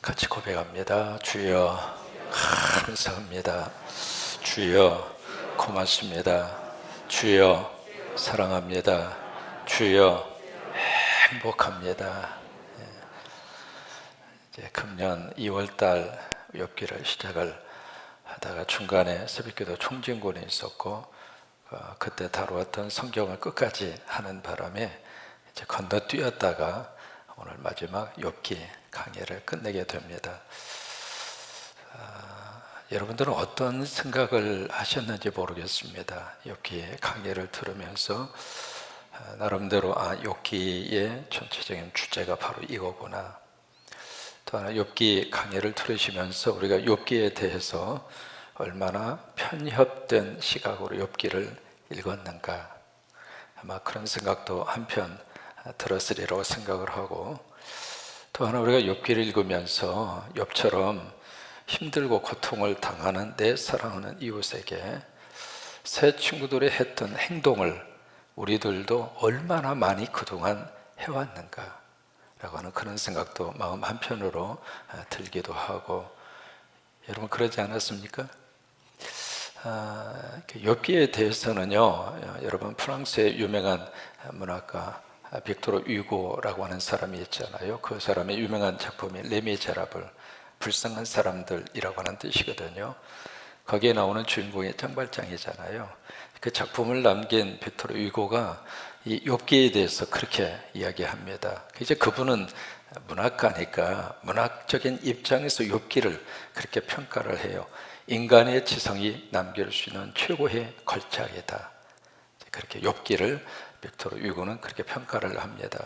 같이 고백합니다. 주여 감사합니다. 주여 고맙습니다. 주여 사랑합니다. 주여 행복합니다. 이제 금년 2월달 욥기를 시작을 하다가 중간에 새벽기도 총진군이 있었고 그때 다루었던 성경을 끝까지 하는 바람에 이제 건너뛰었다가 오늘 마지막 욥기 강의를 끝내게 됩니다. 여러분들은 어떤 생각을 하셨는지 모르겠습니다. 욥기 강의를 들으면서 나름대로 욥기의 전체적인 주제가 바로 이거구나. 또 하나 욥기 강의를 들으시면서 우리가 욥기에 대해서 얼마나 편협된 시각으로 욥기를 읽었는가, 아마 그런 생각도 한편 들었으리라고 생각을 하고, 또 하나 우리가 욥기를 읽으면서 욥처럼 힘들고 고통을 당하는 내 사랑하는 이웃에게 새 친구들이 했던 행동을 우리들도 얼마나 많이 그동안 해왔는가 라고 하는 그런 생각도 마음 한편으로 들기도 하고, 여러분 그러지 않았습니까? 욥기에 대해서는요, 여러분 프랑스의 유명한 문학가 빅토르 위고라고 하는 사람이 있잖아요. 그 사람의 유명한 작품이 레미제라블, 불쌍한 사람들이라고 하는 뜻이거든요. 거기에 나오는 주인공이 짱발짱이잖아요. 그 작품을 남긴 빅토르 위고가 이 욥기에 대해서 그렇게 이야기합니다. 이제 그분은 문학가니까 문학적인 입장에서 욥기를 그렇게 평가를 해요. 인간의 지성이 남길 수 있는 최고의 걸작이다. 그렇게 욥기를 빅토르 위고는 그렇게 평가를 합니다.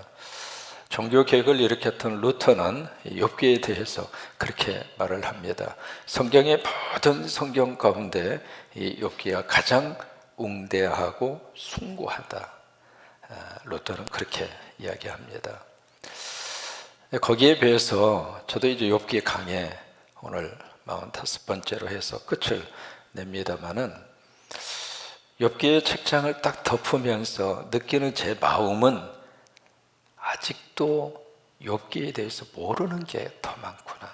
종교 개혁을 일으켰던 루터는 욥기에 대해서 그렇게 말을 합니다. 성경의 모든 성경 가운데 이 욥기가 가장 웅대하고 숭고하다. 루터는 그렇게 이야기합니다. 거기에 비해서 저도 이제 욥기 강의 오늘 45번째로 해서 끝을 냅니다만은, 욥기의 책장을 딱 덮으면서 느끼는 제 마음은 아직도 욥기에 대해서 모르는 게 더 많구나.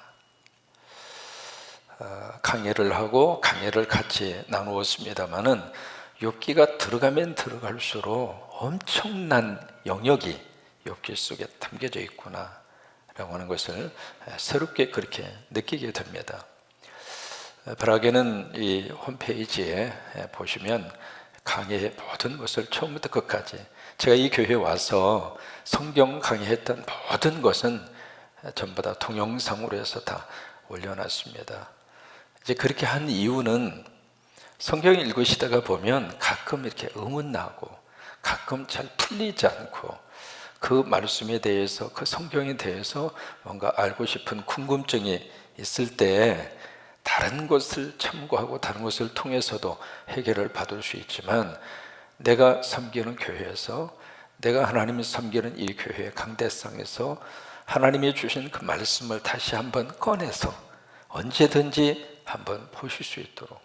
강의를 하고 강의를 같이 나누었습니다마는 욥기가 들어가면 들어갈수록 엄청난 영역이 욥기 속에 담겨져 있구나 라고 하는 것을 새롭게 그렇게 느끼게 됩니다. 브라게는 이 홈페이지에 보시면 강의의 모든 것을 처음부터 끝까지, 제가 이 교회에 와서 성경 강의했던 모든 것은 전부 다 동영상으로 해서 다 올려놨습니다. 이제 그렇게 한 이유는 성경을 읽으시다가 보면 가끔 이렇게 의문나고 가끔 잘 풀리지 않고 그 말씀에 대해서, 그 성경에 대해서 뭔가 알고 싶은 궁금증이 있을 때 다른 것을 참고하고 다른 것을 통해서도 해결을 받을 수 있지만, 내가 섬기는 교회에서, 내가 하나님을 섬기는 이 교회의 강대상에서 하나님이 주신 그 말씀을 다시 한번 꺼내서 언제든지 한번 보실 수 있도록,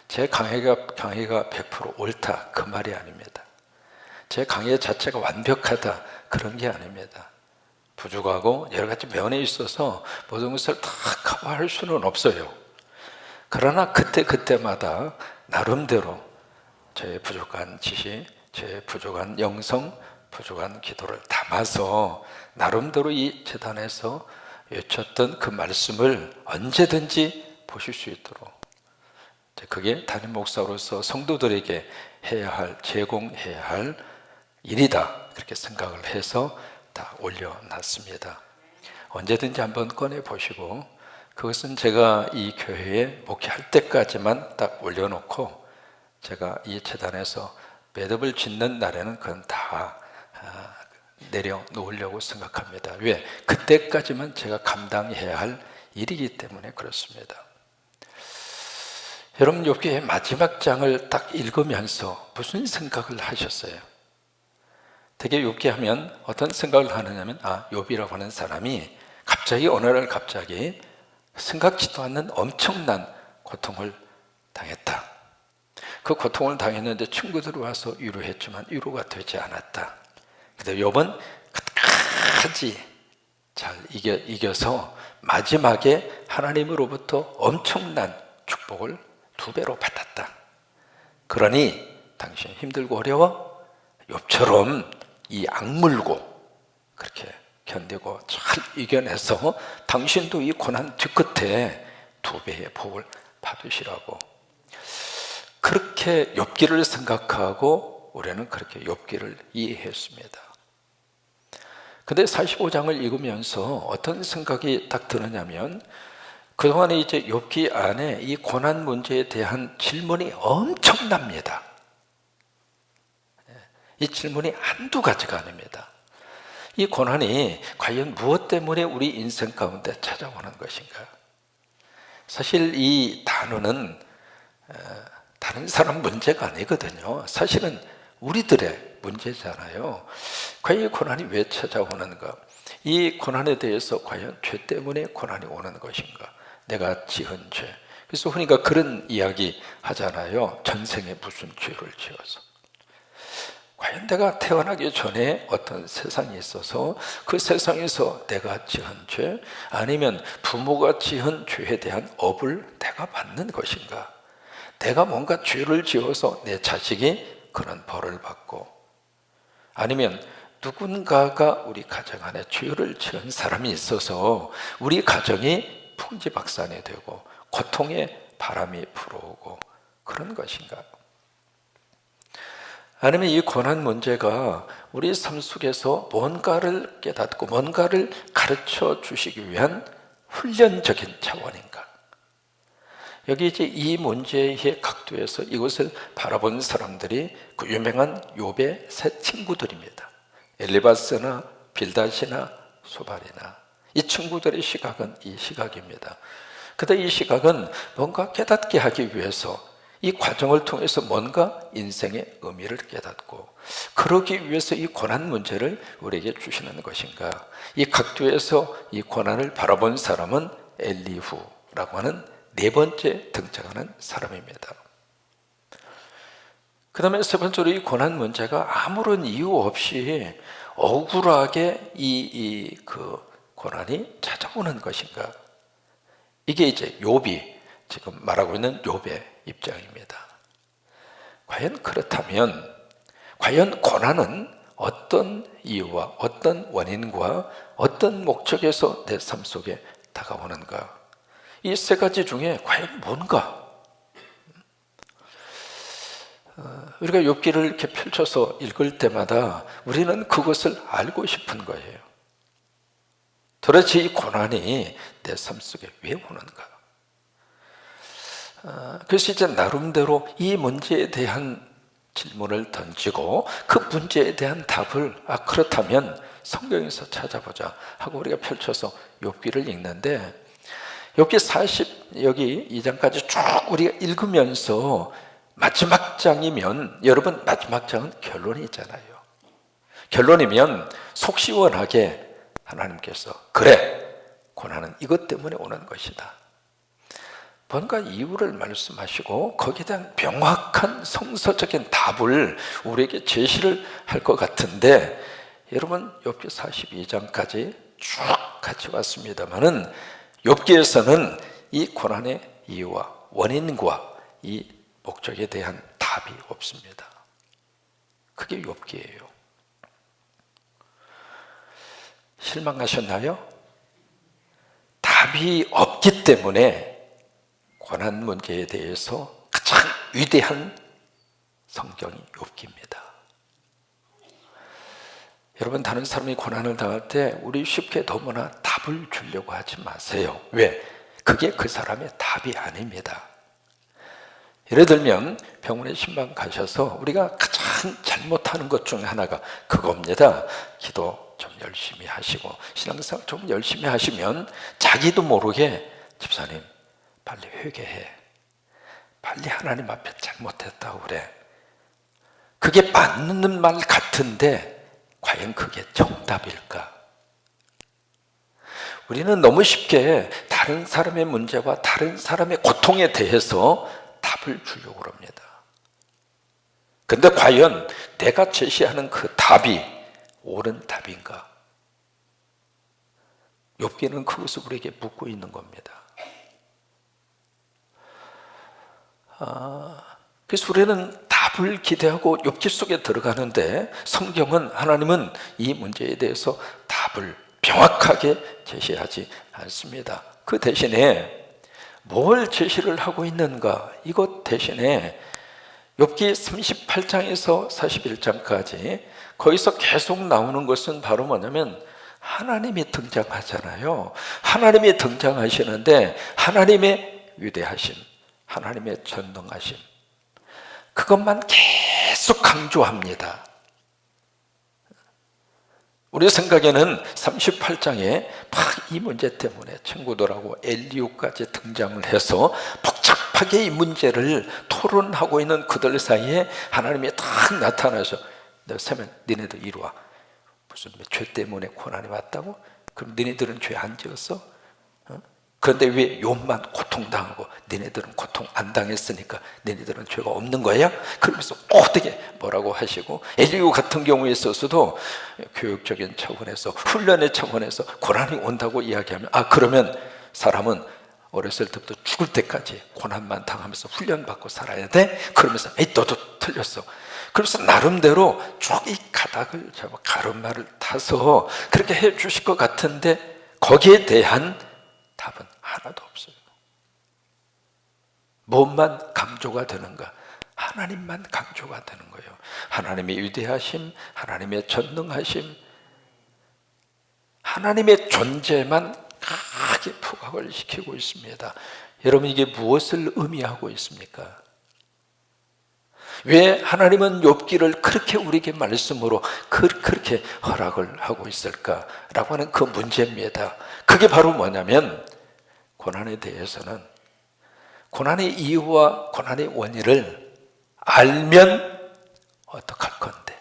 제 강의가 100% 옳다 그 말이 아닙니다. 제 강의 자체가 완벽하다 그런 게 아닙니다. 부족하고 여러 가지 면에 있어서 모든 것을 다 커버할 수는 없어요. 그러나 그때마다 나름대로 저의 부족한 지식, 저의 부족한 영성, 부족한 기도를 담아서 나름대로 이 재단에서 외쳤던 그 말씀을 언제든지 보실 수 있도록, 그게 담임 목사로서 성도들에게 해야 할, 제공해야 할 일이다 그렇게 생각을 해서 다 올려놨습니다. 언제든지 한번 꺼내보시고, 그것은 제가 이 교회에 목회할 때까지만 딱 올려놓고 제가 이 재단에서 매듭을 짓는 날에는 그건 다 내려놓으려고 생각합니다. 왜? 그때까지만 제가 감당해야 할 일이기 때문에 그렇습니다. 여러분 욥기의 마지막 장을 딱 읽으면서 무슨 생각을 하셨어요? 되게 욥기 하면 어떤 생각을 하느냐면, 욥이라고 하는 사람이 갑자기 어느 날 갑자기 생각지도 않는 엄청난 고통을 당했다. 그 고통을 당했는데 친구들이 와서 위로했지만 위로가 되지 않았다. 근데 욥은 끝까지 잘 이겨서 마지막에 하나님으로부터 엄청난 축복을 2배로 받았다. 그러니 당신 힘들고 어려워? 욥처럼 이 악물고 그렇게 견디고 잘 이겨내서 당신도 이 고난 뒤끝에 2배의 복을 받으시라고. 그렇게 욥기를 생각하고 우리는 그렇게 욥기를 이해했습니다. 근데 45장을 읽으면서 어떤 생각이 딱 드느냐면, 그동안에 이제 욥기 안에 이 고난 문제에 대한 질문이 엄청납니다. 이 질문이 한두 가지가 아닙니다. 이 고난이 과연 무엇 때문에 우리 인생 가운데 찾아오는 것인가? 사실 이 단어는 다른 사람 문제가 아니거든요. 사실은 우리들의 문제잖아요. 과연 이 고난이 왜 찾아오는가? 이 고난에 대해서 과연 죄 때문에 고난이 오는 것인가? 내가 지은 죄. 그래서 흔히가 그런 이야기 하잖아요. 전생에 무슨 죄를 지어서. 과연 내가 태어나기 전에 어떤 세상이 있어서 그 세상에서 내가 지은 죄, 아니면 부모가 지은 죄에 대한 업을 내가 받는 것인가? 내가 뭔가 죄를 지어서 내 자식이 그런 벌을 받고, 아니면 누군가가 우리 가정 안에 죄를 지은 사람이 있어서 우리 가정이 풍지박산이 되고 고통의 바람이 불어오고 그런 것인가? 아니면 이 고난 문제가 우리 삶 속에서 뭔가를 깨닫고 뭔가를 가르쳐 주시기 위한 훈련적인 차원인가? 여기 이제 이 문제의 각도에서 이것을 바라본 사람들이 그 유명한 욥의 3 친구들입니다. 엘리바스나 빌닷이나 소발이나, 이 친구들의 시각은 이 시각입니다. 그런데 이 시각은 뭔가 깨닫게 하기 위해서 이 과정을 통해서 뭔가 인생의 의미를 깨닫고, 그러기 위해서 이 고난 문제를 우리에게 주시는 것인가? 이 각도에서 이 고난을 바라본 사람은 엘리후라고 하는 4번째 등장하는 사람입니다. 그 다음에 3번째로 이 고난 문제가 아무런 이유 없이 억울하게 그 고난이 찾아오는 것인가? 이게 이제 욥이 지금 말하고 있는 욥의 입장입니다. 과연 그렇다면, 과연 고난은 어떤 이유와 어떤 원인과 어떤 목적에서 내 삶 속에 다가오는가? 이 3가지 중에 과연 뭔가? 우리가 욥기를 이렇게 펼쳐서 읽을 때마다 우리는 그것을 알고 싶은 거예요. 도대체 이 고난이 내 삶 속에 왜 오는가? 그래서 이제 나름대로 이 문제에 대한 질문을 던지고 그 문제에 대한 답을 그렇다면 성경에서 찾아보자 하고 우리가 펼쳐서 욥기를 읽는데, 욥기 여기 2장까지 쭉 우리가 읽으면서 마지막 장이면, 여러분 마지막 장은 결론이 있잖아요. 결론이면 속 시원하게 하나님께서 그래, 고난은 이것 때문에 오는 것이다, 뭔가 이유를 말씀하시고 거기에 대한 명확한 성서적인 답을 우리에게 제시를 할 것 같은데, 여러분 욥기 42장까지 쭉 같이 왔습니다마는 욥기에서는 이 고난의 이유와 원인과 이 목적에 대한 답이 없습니다. 그게 욥기예요. 실망하셨나요? 답이 없기 때문에 고난 문제에 대해서 가장 위대한 성경이 욥기입니다. 여러분, 다른 사람이 고난을 당할 때 우리 쉽게 너무나 답을 주려고 하지 마세요. 왜? 그게 그 사람의 답이 아닙니다. 예를 들면 병원에 신방 가셔서 우리가 가장 잘못하는 것 중에 하나가 그겁니다. 기도 좀 열심히 하시고 신앙생활 좀 열심히 하시면 자기도 모르게 집사님 빨리 회개해, 빨리 하나님 앞에 잘못했다고 그래. 그게 맞는 말 같은데 과연 그게 정답일까? 우리는 너무 쉽게 다른 사람의 문제와 다른 사람의 고통에 대해서 답을 주려고 합니다. 근데 과연 내가 제시하는 그 답이 옳은 답인가? 욥기는 그것을 우리에게 묻고 있는 겁니다. 그래서 우리는 답을 기대하고 욥기 속에 들어가는데 성경은, 하나님은 이 문제에 대해서 답을 명확하게 제시하지 않습니다. 그 대신에 뭘 제시를 하고 있는가? 이것 대신에 욥기 38장에서 41장까지 거기서 계속 나오는 것은 바로 뭐냐면 하나님이 등장하잖아요. 하나님이 등장하시는데 하나님의 위대하심, 하나님의 전능하심, 그것만 계속 강조합니다. 우리 생각에는 38장에 막 이 문제 때문에 친구들하고 엘리후까지 등장을 해서 복잡하게 이 문제를 토론하고 있는 그들 사이에 하나님이 딱 나타나서, 내가 세면 니네들 이리 와. 무슨 죄 때문에 고난이 왔다고? 그럼 니네들은 죄 안 지었어? 그런데 왜 욥만 고통당하고 니네들은 고통 안 당했으니까 니네들은 죄가 없는 거야? 그러면서 어떻게 뭐라고 하시고, 엘리후 같은 경우에 있어서도 교육적인 차원에서, 훈련의 차원에서 고난이 온다고 이야기하면, 그러면 사람은 어렸을 때부터 죽을 때까지 고난만 당하면서 훈련받고 살아야 돼? 그러면서 너도 틀렸어. 그래서 나름대로 쭉 이 가닥을 잡아 가르마를 타서 그렇게 해 주실 것 같은데 거기에 대한 답은 하나도 없어요. 무엇만 강조가 되는가? 하나님만 강조가 되는 거예요. 하나님의 위대하심, 하나님의 전능하심, 하나님의 존재만 강하게 부각을 시키고 있습니다. 여러분, 이게 무엇을 의미하고 있습니까? 왜 하나님은 욥기를 그렇게 우리에게 말씀으로 그렇게 허락을 하고 있을까라고 하는 그 문제입니다. 그게 바로 뭐냐면, 고난에 대해서는 고난의 이유와 고난의 원인을 알면 어떡할 건데,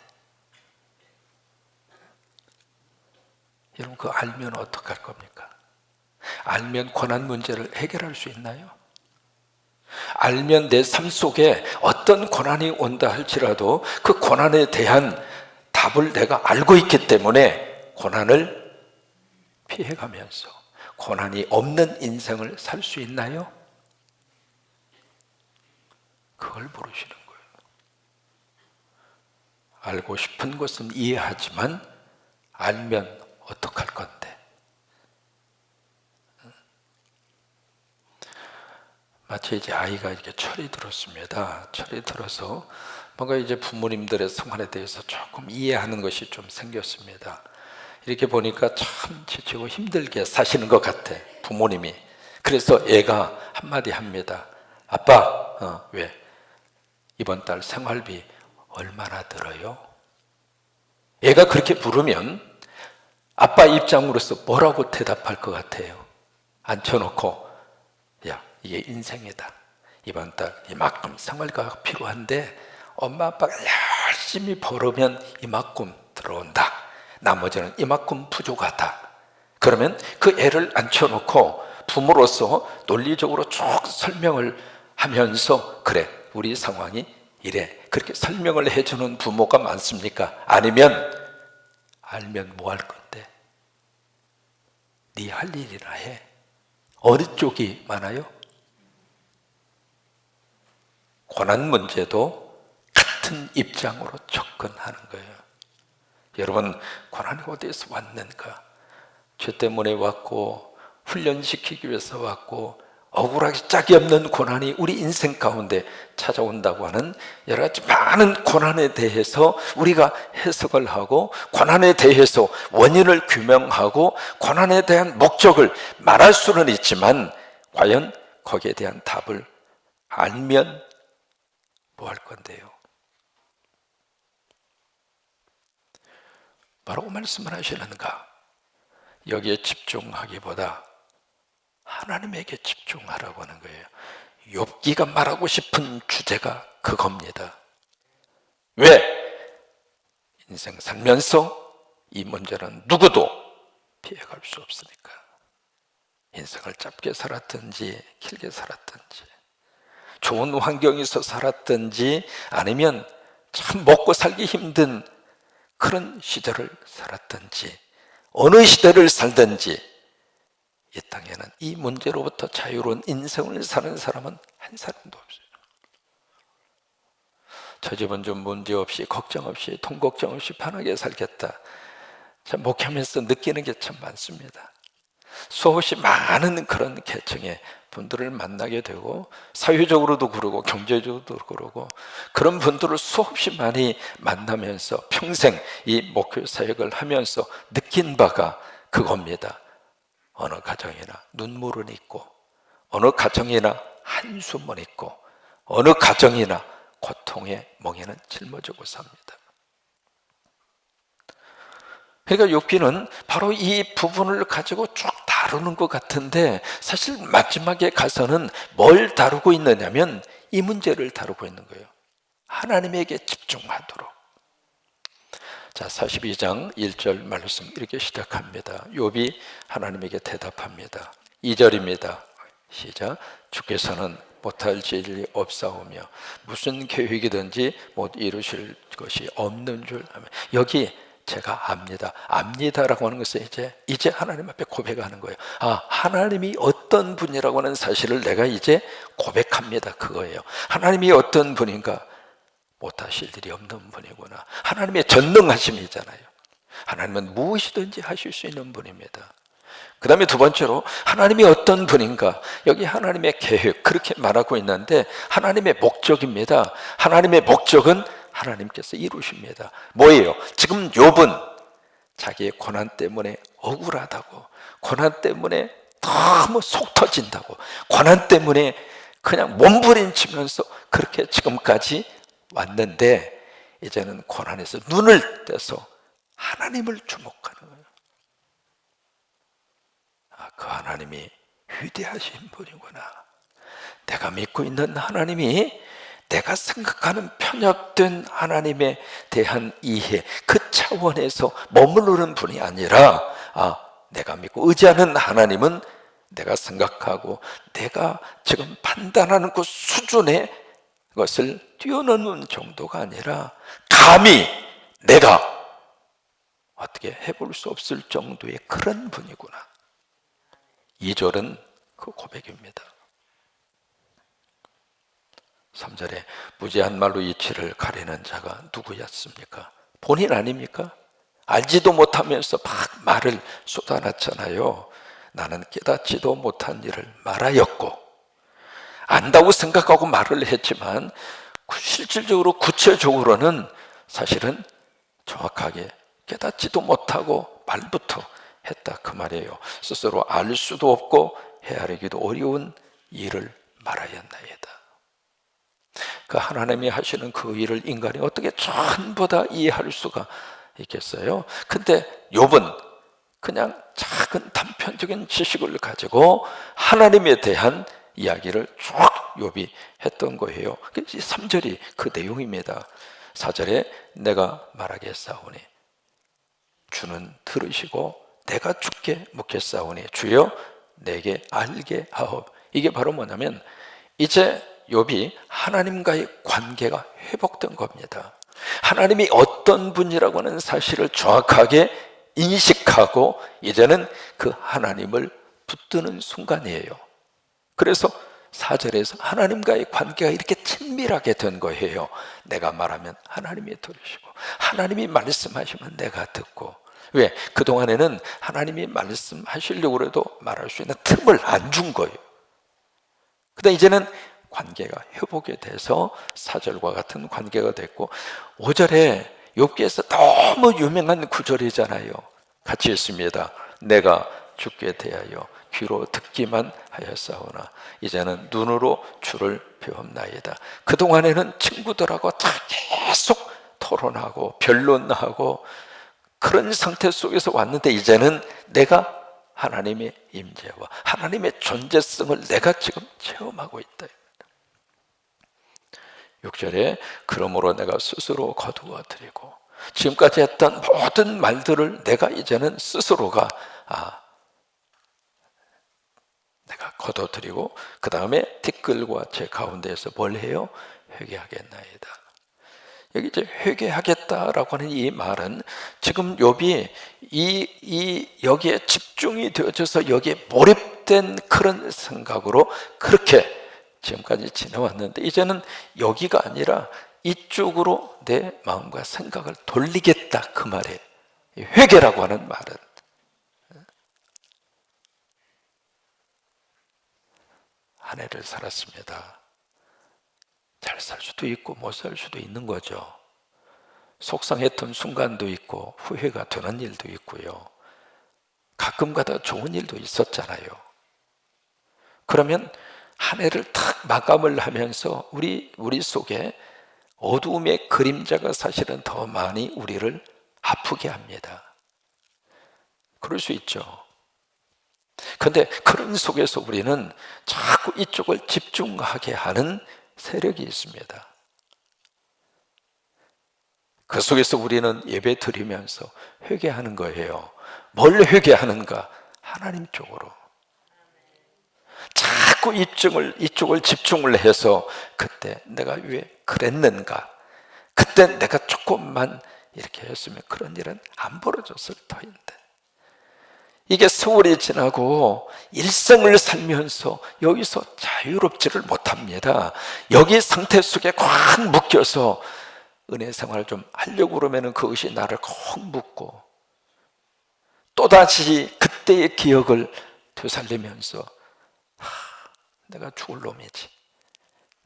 여러분, 그 알면 어떡할 겁니까? 알면 고난 문제를 해결할 수 있나요? 알면 내 삶 속에 어떤 고난이 온다 할지라도 그 고난에 대한 답을 내가 알고 있기 때문에 고난을 피해가면서 고난이 없는 인생을 살 수 있나요? 그걸 물으시는 거예요. 알고 싶은 것은 이해하지만 알면 어떡할 건데. 마치 이제 아이가 이렇게 철이 들었습니다. 철이 들어서 뭔가 이제 부모님들의 생활에 대해서 조금 이해하는 것이 좀 생겼습니다. 이렇게 보니까 참 지치고 힘들게 사시는 것 같아, 부모님이. 그래서 애가 한마디 합니다. 아빠, 왜? 이번 달 생활비 얼마나 들어요? 애가 그렇게 물으면 아빠 입장으로서 뭐라고 대답할 것 같아요? 앉혀놓고, 야, 이게 인생이다. 이번 달 이만큼 생활비가 필요한데 엄마 아빠가 열심히 벌으면 이만큼 들어온다. 나머지는 이만큼 부족하다. 그러면 그 애를 앉혀놓고 부모로서 논리적으로 쭉 설명을 하면서, 그래, 우리 상황이 이래, 그렇게 설명을 해주는 부모가 많습니까? 아니면 알면 뭐 할 건데? 네 할 일이나 해. 어느 쪽이 많아요? 고난 문제도 같은 입장으로 접근하는 거예요. 여러분, 고난이 어디에서 왔는가? 죄 때문에 왔고, 훈련시키기 위해서 왔고, 억울하게 짝이 없는 고난이 우리 인생 가운데 찾아온다고 하는 여러 가지 많은 고난에 대해서 우리가 해석을 하고, 고난에 대해서 원인을 규명하고, 고난에 대한 목적을 말할 수는 있지만 과연 거기에 대한 답을 알면 뭐 할 건데요? 뭐라고 말씀을 하시는가? 여기에 집중하기보다 하나님에게 집중하라고 하는 거예요. 욥기가 말하고 싶은 주제가 그겁니다. 왜? 인생 살면서 이 문제는 누구도 피해갈 수 없으니까. 인생을 짧게 살았든지 길게 살았든지, 좋은 환경에서 살았든지 아니면 참 먹고 살기 힘든 그런 시대를 살았든지, 어느 시대를 살든지 이 땅에는 이 문제로부터 자유로운 인생을 사는 사람은 한 사람도 없어요. 저 집은 좀 문제 없이 걱정 없이 돈 걱정 없이 편하게 살겠다. 참 목회하면서 느끼는 게 참 많습니다. 수없이 많은 그런 계층의 분들을 만나게 되고 사회적으로도 그러고 경제적으로도 그러고 그런 분들을 수없이 많이 만나면서 평생 이 목회 사역을 하면서 느낀 바가 그겁니다. 어느 가정이나 눈물은 있고 어느 가정이나 한숨은 있고 어느 가정이나 고통의 멍에는 짊어지고 삽니다. 그러니까 욥기는 바로 이 부분을 가지고 쭉 다루는 것 같은데 사실 마지막에 가서는 뭘 다루고 있느냐면 이 문제를 다루고 있는 거예요. 하나님에게 집중하도록. 자, 42장 1절 말씀 이렇게 시작합니다. 욥이 하나님에게 대답합니다. 2절입니다. 시작. 주께서는 못할 일이 없사오며 무슨 계획이든지 못 이루실 것이 없는 줄 아며. 여기 제가 압니다라고 하는 것은 이제 하나님 앞에 고백하는 거예요. 아, 하나님이 어떤 분이라고 하는 사실을 내가 이제 고백합니다. 그거예요. 하나님이 어떤 분인가? 못하실 일이 없는 분이구나. 하나님의 전능하심이잖아요. 하나님은 무엇이든지 하실 수 있는 분입니다. 그 다음에 두 번째로 하나님이 어떤 분인가? 여기 하나님의 계획 그렇게 말하고 있는데 하나님의 목적입니다. 하나님의 목적은 하나님께서 이루십니다. 뭐예요? 지금 욥은 자기의 고난 때문에 억울하다고, 고난 때문에 너무 속 터진다고, 고난 때문에 그냥 몸부림치면서 그렇게 지금까지 왔는데 이제는 고난에서 눈을 떼서 하나님을 주목하는 거예요. 아, 그 하나님이 위대하신 분이구나. 내가 믿고 있는 하나님이 내가 생각하는 편협된 하나님에 대한 이해, 그 차원에서 머무르는 분이 아니라 내가 믿고 의지하는 하나님은 내가 생각하고 내가 지금 판단하는 그 수준의 것을 뛰어넘는 정도가 아니라 감히 내가 어떻게 해볼 수 없을 정도의 그런 분이구나. 2절은 그 고백입니다. 3절에 무지한 말로 이치를 가리는 자가 누구였습니까? 본인 아닙니까? 알지도 못하면서 막 말을 쏟아놨잖아요. 나는 깨닫지도 못한 일을 말하였고, 안다고 생각하고 말을 했지만 실질적으로 구체적으로는 사실은 정확하게 깨닫지도 못하고 말부터 했다 그 말이에요. 스스로 알 수도 없고 헤아리기도 어려운 일을 말하였나이다. 그 하나님이 하시는 그 일을 인간이 어떻게 전부 다 이해할 수가 있겠어요? 근데 욥은 그냥 작은 단편적인 지식을 가지고 하나님에 대한 이야기를 쭉 욥이 했던 거예요. 3절이 그 내용입니다. 4절에 내가 말하겠사오니 주는 들으시고 내가 주께 묻겠사오니 주여 내게 알게 하옵. 이게 바로 뭐냐면 이제 욥이 하나님과의 관계가 회복된 겁니다. 하나님이 어떤 분이라고 하는 사실을 정확하게 인식하고 이제는 그 하나님을 붙드는 순간이에요. 그래서 4절에서 하나님과의 관계가 이렇게 친밀하게 된 거예요. 내가 말하면 하나님이 들으시고 하나님이 말씀하시면 내가 듣고. 왜? 그동안에는 하나님이 말씀하시려고 해도 말할 수 있는 틈을 안 준 거예요. 근데 이제는 관계가 회복이 돼서 4절과 같은 관계가 됐고 5절에 욥기에서 너무 유명한 구절이잖아요. 같이 읽습니다. 내가 주께 대하여 귀로 듣기만 하였사오나 이제는 눈으로 주를 배웁나이다. 그동안에는 친구들하고 다 계속 토론하고 변론하고 그런 상태 속에서 왔는데 이제는 내가 하나님의 임재와 하나님의 존재성을 내가 지금 체험하고 있다. 6절에 그러므로 내가 스스로 거두어 드리고 지금까지 했던 모든 말들을 내가 이제는 스스로가 내가 거둬 드리고 그 다음에 티끌과 제 가운데에서 뭘 해요? 회개하겠나이다. 여기 이제 회개하겠다라고 하는 이 말은 지금 욥이 여기에 집중이 되어져서 여기에 몰입된 그런 생각으로 그렇게 지금까지 지내왔는데, 이제는 여기가 아니라 이쪽으로 내 마음과 생각을 돌리겠다, 그 말이에요. 회개라고 하는 말은 한 해를 살았습니다. 잘 살 수도 있고 못 살 수도 있는 거죠. 속상했던 순간도 있고 후회가 되는 일도 있고요. 가끔가다 좋은 일도 있었잖아요. 그러면 한 해를 탁 마감을 하면서 우리 속에 어두움의 그림자가 사실은 더 많이 우리를 아프게 합니다. 그럴 수 있죠. 그런데 그런 속에서 우리는 자꾸 이쪽을 집중하게 하는 세력이 있습니다. 그 속에서 우리는 예배 드리면서 회개하는 거예요. 뭘 회개하는가? 하나님 쪽으로. 자꾸 이쪽을 집중을 해서 그때 내가 왜 그랬는가? 그때 내가 조금만 이렇게 했으면 그런 일은 안 벌어졌을 터인데. 이게 세월이 지나고 일생을 살면서 여기서 자유롭지를 못합니다. 여기 상태 속에 꽉 묶여서 은혜 생활을 좀 하려고 그러면 그것이 나를 콕 묶고 또다시 그때의 기억을 되살리면서 내가 죽을 놈이지,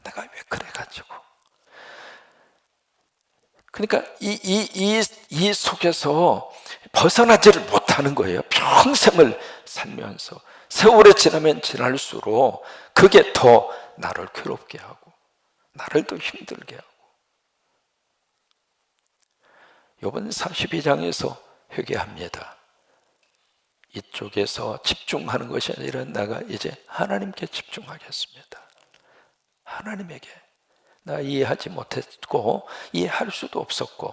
내가 왜 그래가지고. 그러니까 이 속에서 벗어나지를 못하는 거예요. 평생을 살면서 세월이 지나면 지날수록 그게 더 나를 괴롭게 하고 나를 더 힘들게 하고. 욥은 42장에서 회개합니다. 이쪽에서 집중하는 것이 아니라 내가 이제 하나님께 집중하겠습니다. 하나님에게. 나 이해하지 못했고 이해할 수도 없었고,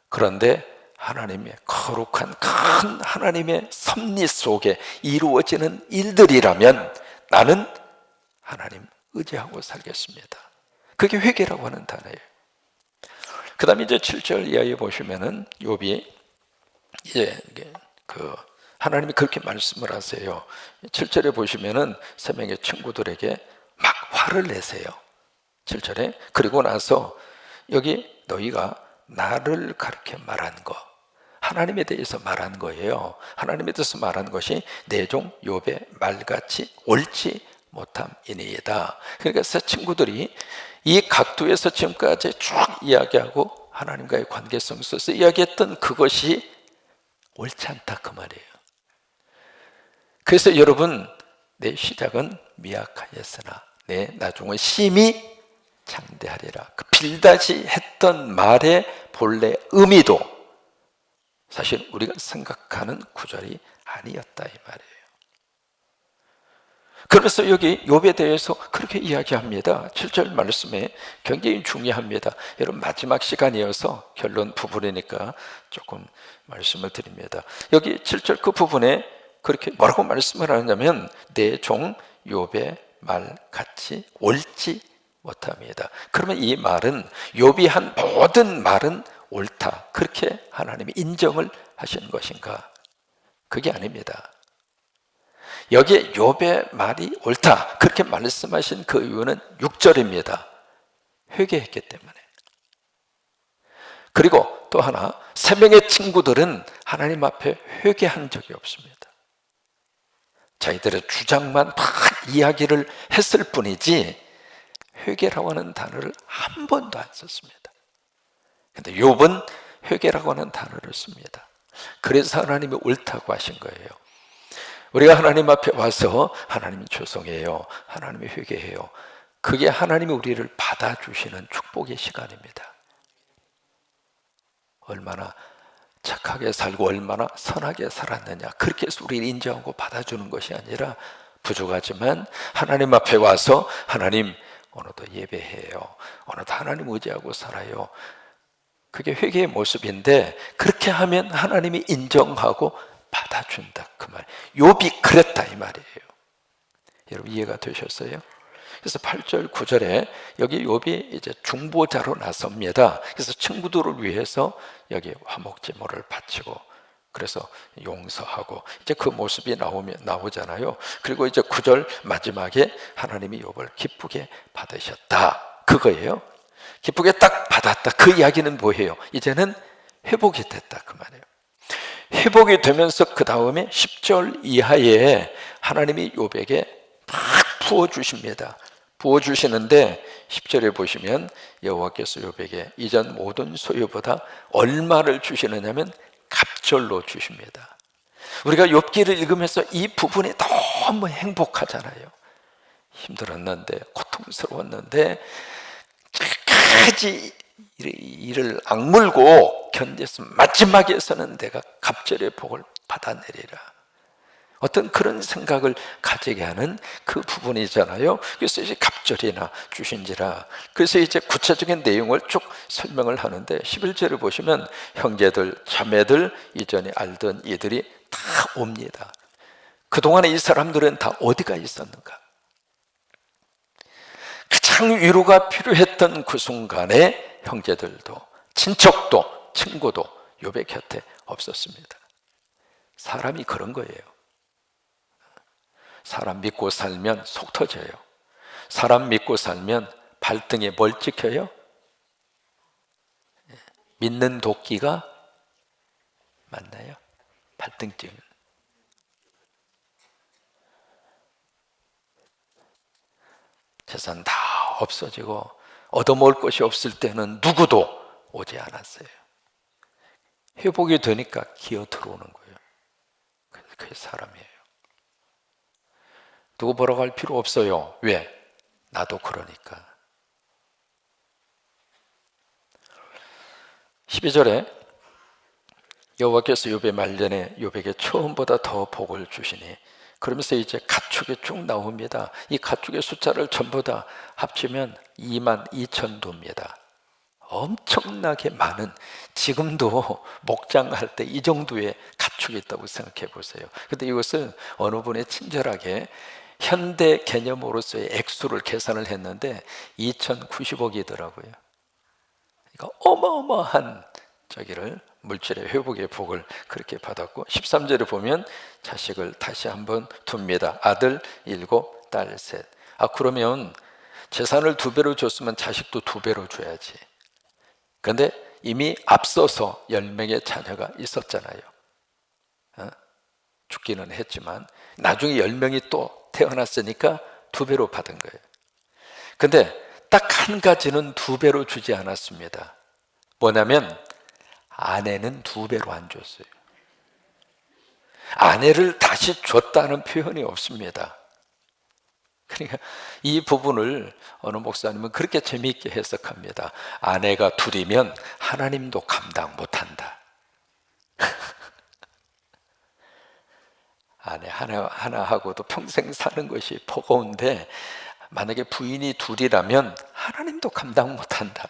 그런데 하나님의 거룩한 큰 하나님의 섭리 속에 이루어지는 일들이라면 나는 하나님 의지하고 살겠습니다. 그게 회개라고 하는 단어예요. 그 다음에 이제 7절 이하에 보시면은 욥이 이제 하나님이 그렇게 말씀을 하세요. 7절에 보시면은 세 명의 친구들에게 막 화를 내세요. 7절에. 그리고 나서 여기 너희가 나를 가르쳐 말한 거, 하나님에 대해서 말한 거예요. 하나님에 대해서 말한 것이 내 종 욥의 말같이 옳지 못함이니이다. 그러니까 세 친구들이 이 각도에서 지금까지 쭉 이야기하고 하나님과의 관계성 속에서 이야기했던 그것이 옳지 않다, 그 말이에요. 그래서 여러분, 내 시작은 미약하였으나 내 나중은 심히 창대하리라. 그 빌다시 했던 말의 본래 의미도 사실 우리가 생각하는 구절이 아니었다, 이 말이에요. 그래서 여기 욥에 대해서 그렇게 이야기합니다. 7절 말씀에 굉장히 중요합니다. 여러분, 마지막 시간이어서 결론 부분이니까 조금 말씀을 드립니다. 여기 7절 그 부분에 그렇게 뭐라고 말씀을 하냐면 내 종 욥의 말같이 옳지 못함이다. 그러면 이 말은 욥이 한 모든 말은 옳다, 그렇게 하나님이 인정을 하시는 것인가? 그게 아닙니다. 여기에 욥의 말이 옳다 그렇게 말씀하신 그 이유는 6절입니다. 회개했기 때문에. 그리고 또 하나, 세 명의 친구들은 하나님 앞에 회개한 적이 없습니다. 자기들의 주장만 막 이야기를 했을 뿐이지 회개라고 하는 단어를 한 번도 안 썼습니다. 그런데 욥은 회개라고 하는 단어를 씁니다. 그래서 하나님이 옳다고 하신 거예요. 우리가 하나님 앞에 와서 하나님 죄송해요, 하나님이 회개해요, 그게 하나님이 우리를 받아주시는 축복의 시간입니다. 얼마나 착하게 살고 얼마나 선하게 살았느냐, 그렇게 해서 우리를 인정하고 받아주는 것이 아니라 부족하지만 하나님 앞에 와서 하나님 오늘도 예배해요, 오늘도 하나님 의지하고 살아요, 그게 회개의 모습인데 그렇게 하면 하나님이 인정하고 받아준다, 그 말. 욥이 그랬다, 이 말이에요. 여러분 이해가 되셨어요? 그래서 8절 9절에 여기 욥이 이제 중보자로 나섭니다. 그래서 친구들을 위해서 여기 화목제물을 바치고 그래서 용서하고 이제 그 모습이 나오잖아요. 그리고 이제 9절 마지막에 하나님이 욥을 기쁘게 받으셨다, 그거예요. 기쁘게 딱 받았다. 그 이야기는 뭐예요? 이제는 회복이 됐다, 그 말이에요. 회복이 되면서 그 다음에 10절 이하에 하나님이 욥에게 막 부어주십니다. 부어주시는데 10절에 보시면 여호와께서 욥에게 이전 모든 소유보다 얼마를 주시느냐면 갑절로 주십니다. 우리가 욥기를 읽으면서 이 부분이 너무 행복하잖아요. 힘들었는데, 고통스러웠는데 끝까지 이를 악물고 견뎌서 마지막에서는 내가 갑절의 복을 받아내리라, 어떤 그런 생각을 가지게 하는 그 부분이잖아요. 그래서 이제 갑절이나 주신지라, 그래서 이제 구체적인 내용을 쭉 설명을 하는데 11절을 보시면 형제들 자매들 이전에 알던 이들이 다 옵니다. 그동안에 이 사람들은 다 어디가 있었는가? 가장 위로가 필요했던 그 순간에 형제들도 친척도 친구도 욥의 곁에 없었습니다. 사람이 그런 거예요. 사람 믿고 살면 속 터져요. 사람 믿고 살면 발등에 뭘 찍혀요? 믿는 도끼가 맞나요? 발등 찍는. 재산 다 없어지고 얻어먹을 것이 없을 때는 누구도 오지 않았어요. 회복이 되니까 기어 들어오는 거예요. 그게 사람이에요. 누구 보러 갈 필요 없어요. 왜? 나도 그러니까. 12절에 여호와께서 욥의 말년에 욥에게 처음보다 더 복을 주시니, 그러면서 이제 가축이 쭉 나옵니다. 이 가축의 숫자를 전부 다 합치면 22,000도입니다. 엄청나게 많은, 지금도 목장할 때 이 정도의 가축이 있다고 생각해 보세요. 근데 이것을 어느 분이 친절하게 현대 개념으로서의 액수를 계산을 했는데 2,090억이더라고요. 그러니까 어마어마한 저기를 물질의 회복의 복을 그렇게 받았고, 13절에 보면 자식을 다시 한번 둡니다. 아들 7, 딸 3. 그러면 재산을 2배로 줬으면 자식도 2배로 줘야지. 그런데 이미 앞서서 10명의 자녀가 있었잖아요. 죽기는 했지만 나중에 10명이 또 태어났으니까 2배로 받은 거예요. 근데 딱 한 가지는 2배로 주지 않았습니다. 뭐냐면 아내는 2배로 안 줬어요. 아내를 다시 줬다는 표현이 없습니다. 그러니까 이 부분을 어느 목사님은 그렇게 재미있게 해석합니다. 아내가 2이면 하나님도 감당 못한다. 아내 하나하고도 평생 사는 것이 버거운데 만약에 부인이 2이라면 하나님도 감당 못한다.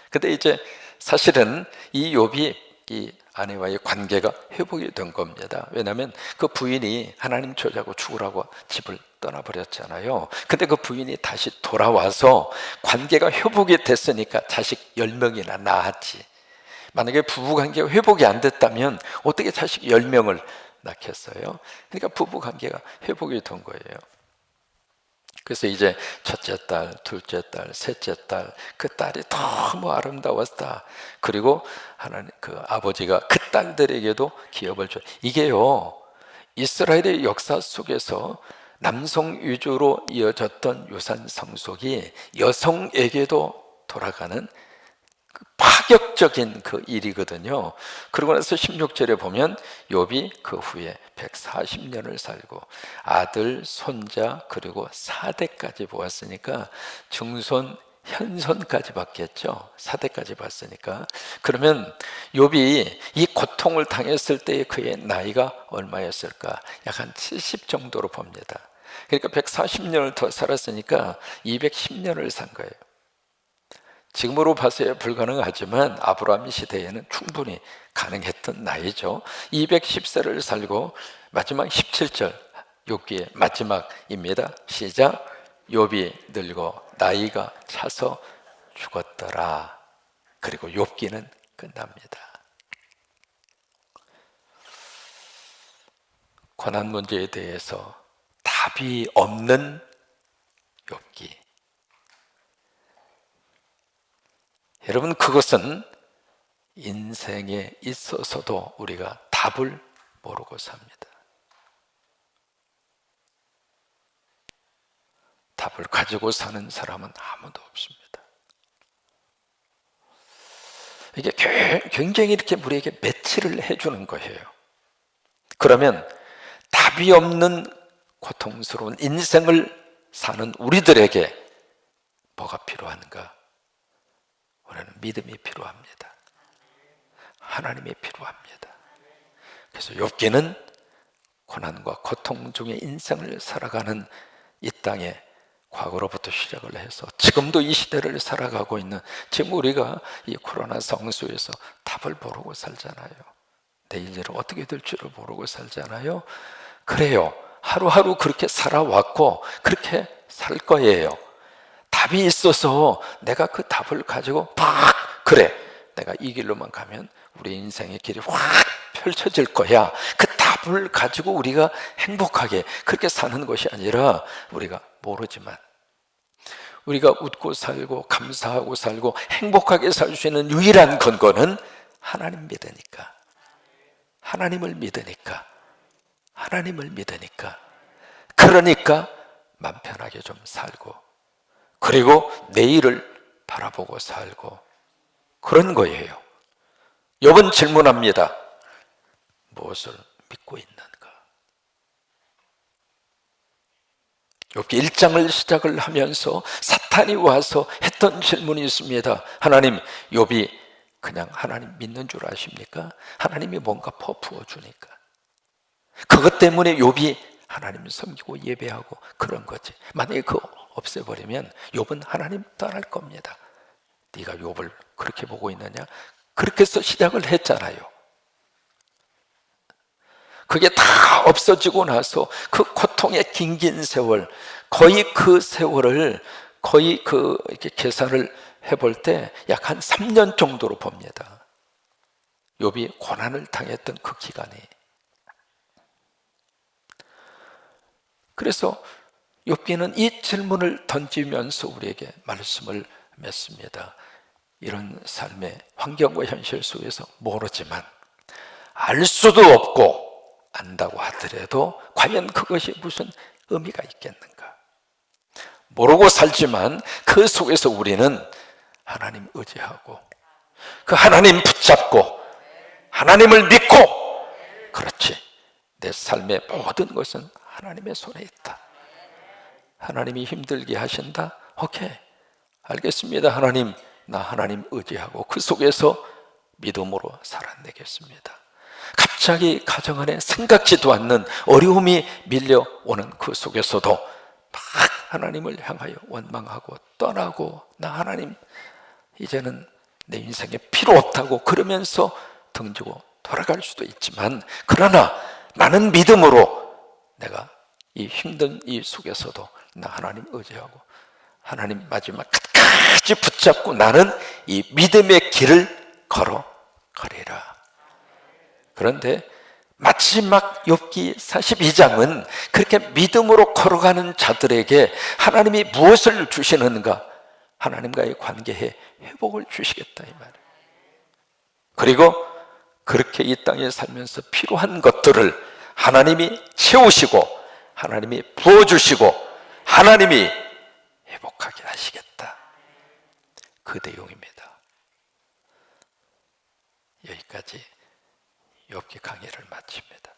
근데 이제 사실은 이 욥이 이 아내와의 관계가 회복이 된 겁니다. 왜냐하면 그 부인이 하나님 저자고 죽으라고 집을 떠나버렸잖아요. 근데 그 부인이 다시 돌아와서 관계가 회복이 됐으니까 자식 10명이나 낳았지. 만약에 부부관계가 회복이 안 됐다면 어떻게 자식 10명을 낳겠어요? 그러니까 부부관계가 회복이 된 거예요. 그래서 이제 첫째 딸, 둘째 딸, 셋째 딸, 그 딸이 너무 아름다웠다. 그리고 하나님 그 아버지가 그 딸들에게도 기업을 줘. 이게요, 이스라엘의 역사 속에서 남성 위주로 이어졌던 유산 상속이 여성에게도 돌아가는 그 파격적인 그 일이거든요. 그러고 나서 16절에 보면 욥이 그 후에 140년을 살고 아들, 손자 그리고 4대까지 보았으니까 증손, 현손까지 봤겠죠. 4대까지 봤으니까. 그러면 욥이 이 고통을 당했을 때의 그의 나이가 얼마였을까? 약 한 70 정도로 봅니다. 그러니까 140년을 더 살았으니까 210년을 산 거예요. 지금으로 봐서야 불가능하지만 아브라함 시대에는 충분히 가능했던 나이죠. 210세를 살고 마지막 17절, 욥기의 마지막입니다. 시작. 욥이 늙어 나이가 차서 죽었더라. 그리고 욥기는 끝납니다. 고난 문제에 대해서 답이 없는 욥기. 여러분, 그것은 인생에 있어서도 우리가 답을 모르고 삽니다. 답을 가지고 사는 사람은 아무도 없습니다. 이게 굉장히 이렇게 우리에게 매치를 해주는 거예요. 그러면 답이 없는 고통스러운 인생을 사는 우리들에게 뭐가 필요한가? 우리는 믿음이 필요합니다. 하나님이 필요합니다. 그래서 욥기는 고난과 고통 중에 인생을 살아가는 이 땅에 과거로부터 시작을 해서 지금도 이 시대를 살아가고 있는, 지금 우리가 이 코로나 성수에서 답을 모르고 살잖아요. 내일 일은 어떻게 될 줄을 모르고 살잖아요. 그래요. 하루하루 그렇게 살아왔고 그렇게 살 거예요. 답이 있어서 내가 그 답을 가지고 그래, 내가 이 길로만 가면 우리 인생의 길이 확 펼쳐질 거야. 그 답을 가지고 우리가 행복하게 그렇게 사는 것이 아니라, 우리가 모르지만 우리가 웃고 살고 감사하고 살고 행복하게 살 수 있는 유일한 근거는 하나님 믿으니까, 하나님을 믿으니까, 하나님을 믿으니까. 그러니까 맘 편하게 좀 살고, 그리고 내일을 바라보고 살고, 그런 거예요. 욥은 질문합니다. 무엇을 믿고 있는가? 욥기 1장을 시작을 하면서 사탄이 와서 했던 질문이 있습니다. 하나님, 욥이 그냥 하나님 믿는 줄 아십니까? 하나님이 뭔가 퍼부어 주니까. 그것 때문에 욥이 하나님 섬기고 예배하고 그런 거지. 만약에 그거 없애버리면 욥은 하나님 떠날 겁니다. 네가 욥을 그렇게 보고 있느냐? 그렇게 해서 시작을 했잖아요. 그게 다 없어지고 나서 그 고통의 긴 세월, 거의 그 세월을 거의 이렇게 계산을 해볼 때 약 한 3년 정도로 봅니다. 욥이 고난을 당했던 그 기간이. 그래서 욥기는 이 질문을 던지면서 우리에게 말씀을 맺습니다. 이런 삶의 환경과 현실 속에서 모르지만, 알 수도 없고 안다고 하더라도 과연 그것이 무슨 의미가 있겠는가? 모르고 살지만 그 속에서 우리는 하나님 의지하고, 그 하나님 붙잡고, 하나님을 믿고, 그렇지, 내 삶의 모든 것은 하나님의 손에 있다. 하나님이 힘들게 하신다? 오케이, 알겠습니다. 하나님, 나 하나님 의지하고 그 속에서 믿음으로 살아내겠습니다. 갑자기 가정 안에 생각지도 않는 어려움이 밀려오는 그 속에서도 막 하나님을 향하여 원망하고 떠나고, 나 하나님 이제는 내 인생에 필요 없다고 그러면서 등지고 돌아갈 수도 있지만, 그러나 나는 믿음으로 내가 이 힘든 이 속에서도 나 하나님 의지하고 하나님 마지막 끝까지 붙잡고 나는 이 믿음의 길을 걸어가리라. 그런데 마지막 욥기 42장은 그렇게 믿음으로 걸어가는 자들에게 하나님이 무엇을 주시는가? 하나님과의 관계에 회복을 주시겠다, 이 말이에요. 그리고 그렇게 이 땅에 살면서 필요한 것들을 하나님이 채우시고, 하나님이 부어주시고, 하나님이 회복하게 하시겠다, 그 내용입니다. 여기까지 욥기 강의를 마칩니다.